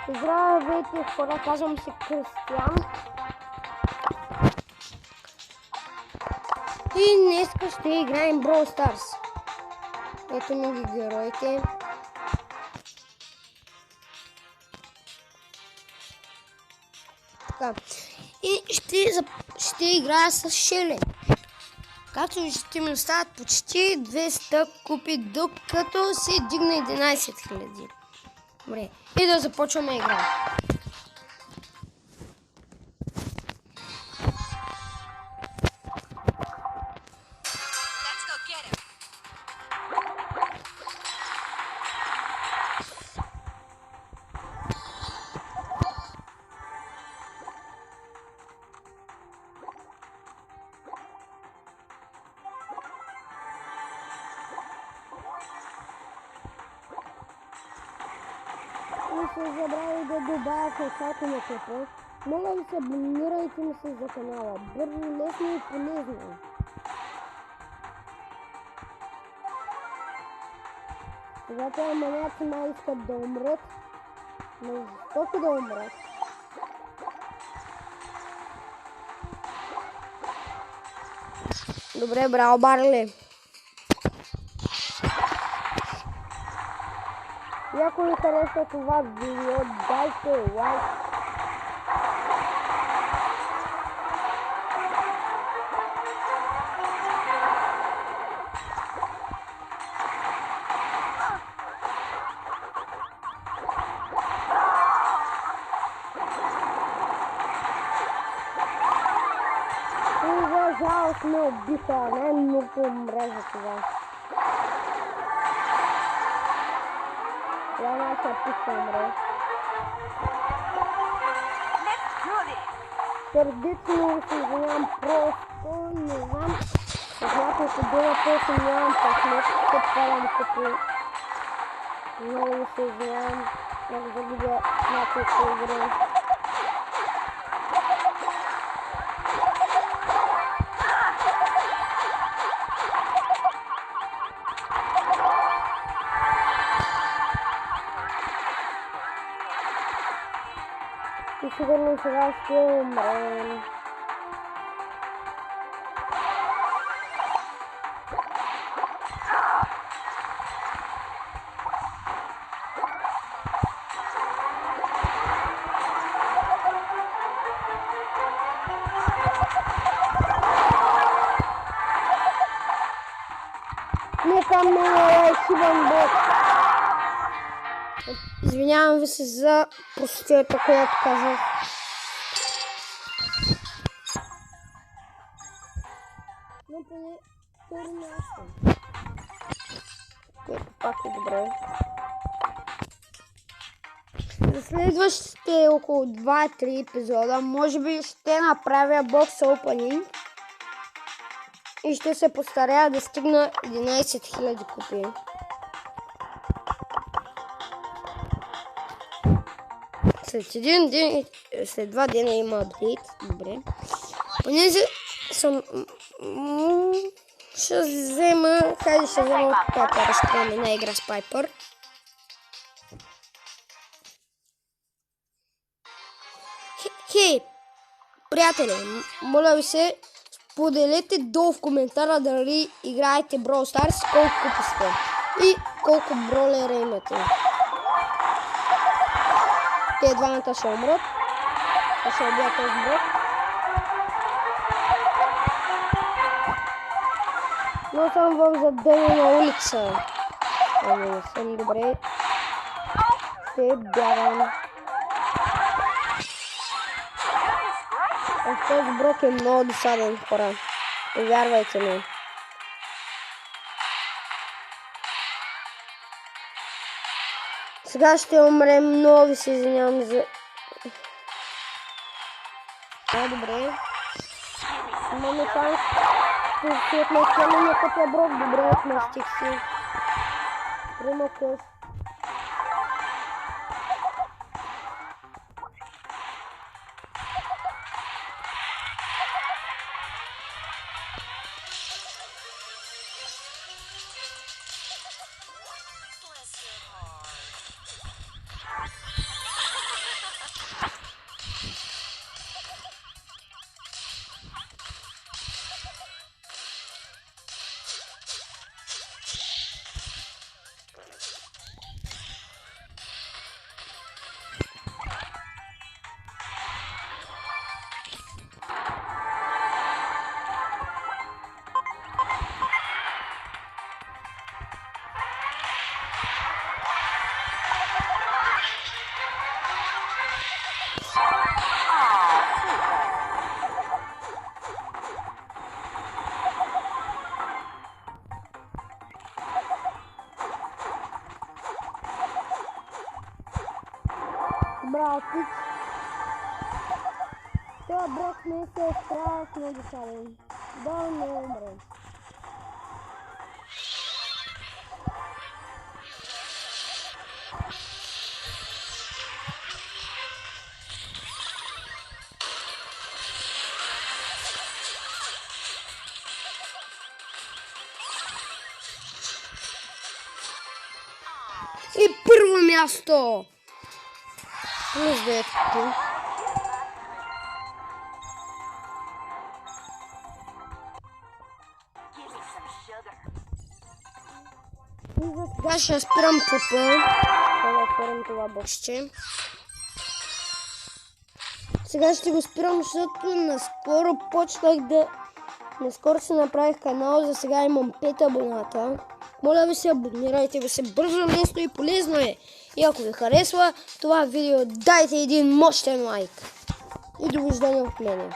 Здравейте хора, казвам се Кристиан. И днеска ще играем Brawl Stars. Ето ми ги героите. Така. И ще играя с Шеле. Както ще ми остават почти 200 купи, докато се дигна 11 000. Добре, и да започваме игра. Не се забравяй да добавя в началото на клипа. Моля ви се, абонирайте ми се за канала. Бързо, лесно и полезно. Сега тези маняци май искат да умрат. Но жестоко да умрат. Добре, браво, Барли. И ако ви хареса това видео, дайте лайк. И за жалост ме убиха, най-много умре за това. Я наша пица умре. Сърдечно се извинявам, просто не знам. С няколко дела просто нямам късмет, като падам като... Много се извинявам, как загубя няколко игри. И сигурно сега ще умрем. Нека ме е хибен бот. Извинявам ви се за простотията, която казах. Но поне втори място. Което пак е добре. За следващите около 2-3 епизода може би ще направя бокс опенинг. И ще се постаря да стигна 11 000 купи. След един ден, след 2 дена има апдейт. Добре. Понеже съм... ще взема... Хайде ще взема от Пайпър. Ще имаме една игра с Пайпър. Хей! Приятели, моля ви се, споделете долу в коментара дали играете Brawl Stars, колко купи сте и колко бролера имате. Те двамата ще умрат. Ще убия този брод. Но съм в задънена улица. Не съм добре. Ще бягам. Този брок е много досаден, хора. Повярвайте ми. Сега ще умрем, много ви се извинявам за... Добре. Имаме шанс. Ще отместяме някакъв брок. Добре, отместих си. Прима къс. братик. Това брат не се страшно дишавам. Да не умрем. И първо място! Плюс 9 пъти. И за сега ще спирам купа. Да отворим това боксче. Сега ще го спирам, защото наскоро почнах да... Наскоро си направих канал, за сега имам 5 абоната. Моля ви се, абонирайте ви се, бързо, лесно и полезно е. И ако ви харесва това видео, дайте един мощен лайк. И довиждане от мене.